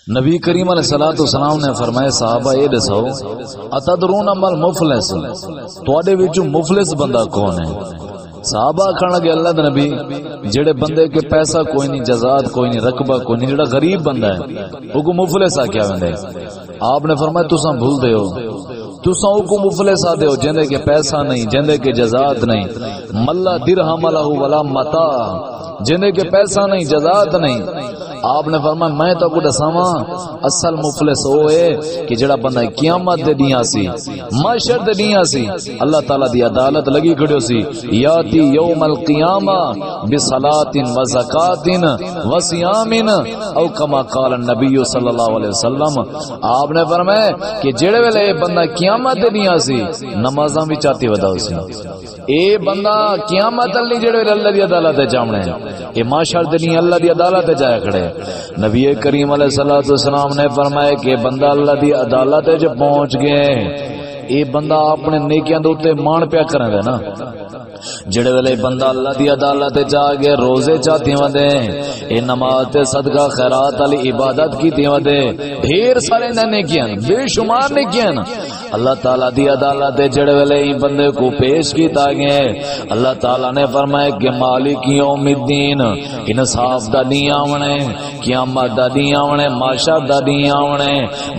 نبی کریم علیہ الصلوۃ والسلام نے فرمایا صحابہ یہ دسو اتدرون مل مفلس تواڈے وچوں مفلس بندہ کون ہے؟ صحابہ کہن لگے اللہ دے نبی جڑے بندے کے پیسہ کوئی نہیں، جزات کوئی نہیں، رقبہ کوئی نہیں، جڑا غریب بندہ ہے او کو مفلس آکھیا ویندا ہے۔ آپ نے فرمایا تساں بھول دے ہو، تساں او کو مفلس آدے ہو جندے کے پیسہ نہیں، جندے کے جزات نہیں، ملا درہم لہ ولا متاع، جندے کے پیسہ نہیں، جزات نہیں۔ آپ نے فرمایا میں تو کو دساواں اصل مفلس او ہے کہ جڑا بندہ قیامت دے دیاں سی، محشر دے دیاں سی، اللہ تعالی دی عدالت لگی کھڑیو سی، یاتی یوم القیامہ بصلاۃ و زکاۃ و صیام او کما قال النبی صلی اللہ علیہ وسلم۔ آپ نے فرمایا کہ جڑے ویلے بندہ قیامت دے دیاں سی نمازاں وچ آتی ودا سی، اے بندہ قیامت علی جڑے ویلے اللہ دی عدالت تے جاونا ہے، اے معاشر دے نہیں اللہ دی عدالت تے جایا کھڑے۔ نبی کریم علیہ الصلوۃ والسلام نے فرمایا کہ بندہ اللہ دی عدالت تے پہنچ گئے، اے بندہ اپنے نیکیاں دے اوتے مان پیا کرے نا، جڑے ویلے بندہ اللہ دی عدالت جا گئے روزے چاہتی ودے، اے نماز تے صدقہ خیرات علی عبادت کیتی ودے، ڈھیر سارے نیکیاں بے شمار نیکیاں اللہ تعالی دی عدالت جڑے ویلے بندے کو پیش کیتا گئے، اللہ تعالی نے فرمایا کہ مالک یوم الدین، انصاف دا دین آونے، قیامت دا دین آونے، معاشر دا دین آونے۔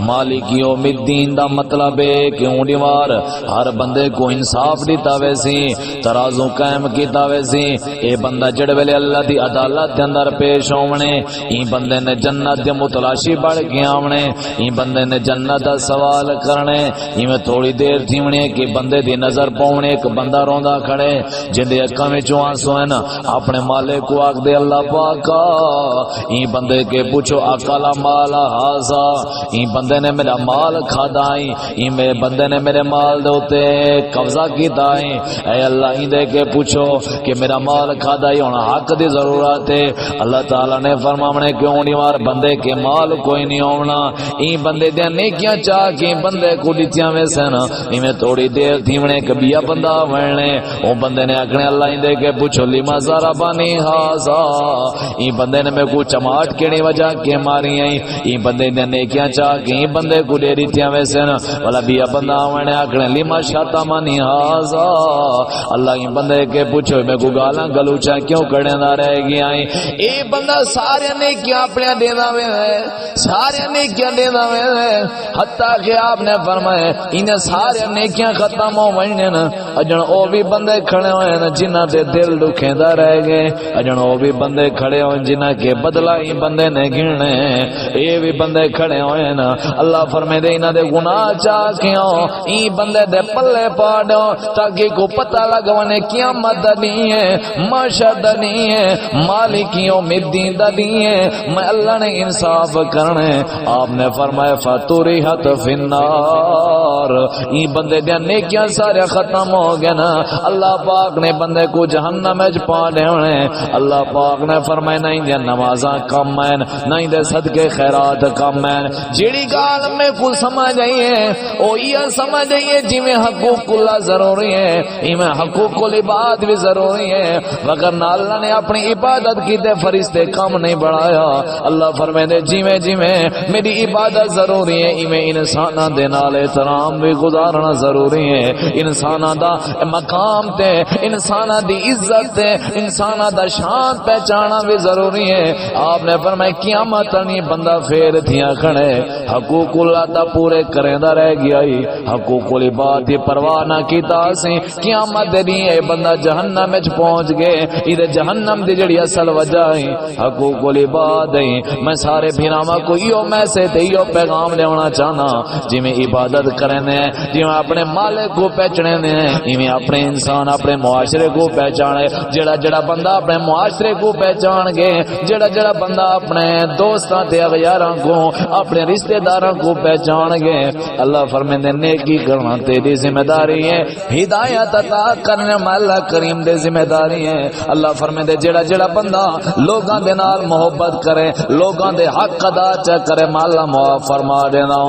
مالک یوم الدین دا مطلب ہے کہ اونڈی وار ہر بندے کو انصاف دیتا ویسی، ترازو قائم کیتا ویسی۔ اے بندہ جڑے ویلے اللہ دی عدالت دے اندر پیش ہونے، این بندے نے جنت دے متلاشی بڑھ کے آونے، این بندے نے جنت دا سوال کرنے، میں تھوڑی دیر تھی ہونے کہ بندے دی نظر پاؤنے، ایک بندہ روندا کھڑے جندے اکھاں وچوں آنسو ہیں نا، اپنے مالک کو آکھ دے اللہ پاکا این بندے کے پوچھو اکالا مالا ہازا، این بندے نے میرا مال کھادا ہے، این میرے بندے نے میرے مال دے اوتے قبضہ کیتا ہے، اے اللہ این دے کے پوچھو کہ میرا مال کھادا ہے، ہن حق دی ضرورت ہے۔ اللہ تعالی نے فرماونے کیوں نہیں وار بندے کے مال کوئی نہیں ہونا، این بندے دے نیکیاں چاہ کے بندے کو دتیاں ویسن، میں تھوڑی دیر تھی ونے کبیا بندہ وڑنے، او بندے نے اکھنے اللہ ہی دے کے پوچھو لما ضربنی ھذا، این بندے نے میں کو چماٹ کیڑی وجہ کے ماری ہیں، این بندے نے نیکیاں چاہ کے این بندے کو دے دتیاں ویسن، والا بیا بندہ وڑنے اکھنے لما شتمنی ھذا، اللہ این بندے کے پوچھو میں کو گالاں گلوچا کیوں کڑے نہ رہ گیا ہیں۔ اے بندہ سارے نیکیاں اپنے دینا وے ہے، سارے نیکیاں دینا وے ہے، حتیٰ کہ آپ نے فرمایا انہیں سارے نیکیاں ختم ہو وینے نا، اجن او بھی بندے کھڑے ہوئے نا جنہ دے دل دکھیندہ رہ گئے، اجن او بھی بندے کھڑے ہوئے جنہ کے بدلہ ہی بندے نے گھنے، اے بھی بندے کھڑے ہوئے نا، اللہ فرمائے دے انہ دے گناہ چاہ کیوں این بندے دے پلے پاڑو تاکہ کو پتہ لگوانے قیامت دا نہیں ہے، معاشر دا نہیں ہے، مالک یوم الدین دا نہیں ہے، میں اللہ نے انصاف کرنے۔ آپ نے فرمایا فَطُرِحَتْ فِي النَّارِ، این بندے دیا نیکیاں سارے ختم ہو گئے نا، اللہ پاک نے بندے کو جہنم میں پا دے ہونے، اللہ پاک نے فرمایا نہیں دیا نمازاں کم ہیں، نہیں دے صدقے خیرات کم ہیں، جیڑی گال میں کو سمجھ آئیے او یہ سمجھ آئیے جی میں حقوق اللہ ضروری ہے، ہی میں حقوق العباد بھی ضروری ہے، وگرنہ اللہ نے اپنی عبادت کی دے فرشتے کم نہیں بڑھایا۔ اللہ فرمائے دے جی میں میری عبادت ضروری ہے، ہی میں انسانہ دے نال احترام بھی گزارنا ضروری ہے، انسانہ دا مقام تے انسانہ دی عزت تے انسانہ دا شان پہچانا بھی ضروری ہے۔ آپ نے فرمایا قیامت نہیں بندہ پھر تھیاں کھڑے حقوق اللہ دا پورے کریندا رہ گیا ہی، حقوق العباد دی پرواہ نہ کیتا سی، قیامت دے دی اے بندہ جہنم وچ پہنچ گئے، ادھر جہنم دی جڑی اصل وجہ ہے حقوق العباد ہے۔ میں سارے بھراواں کو ایو میسج تے ایو پیغام لیونا چاہنا جی میں عبادت کرنے جی میں اپنے مالک کو پہچنے میں اپنے انسان اپنے معاشرے کو پہچانے، جڑا جڑا بندہ اپنے معاشرے کو پہچان گے، جڑا جڑا بندہ اپنے دوستاں تے اغیاراں کو اپنے رشتہ داراں کو پہچان گے، اللہ فرمائے نیکی کرنا تیری ذمہ داری ہے، ہدایت عطا کرنا مولا کریم دے ذمہ داری ہے۔ اللہ فرمائے جڑا جڑا بندہ لوگاں دے نال محبت کرے، لوگاں دے حق ادا کرے، مولا معاف فرما دینا۔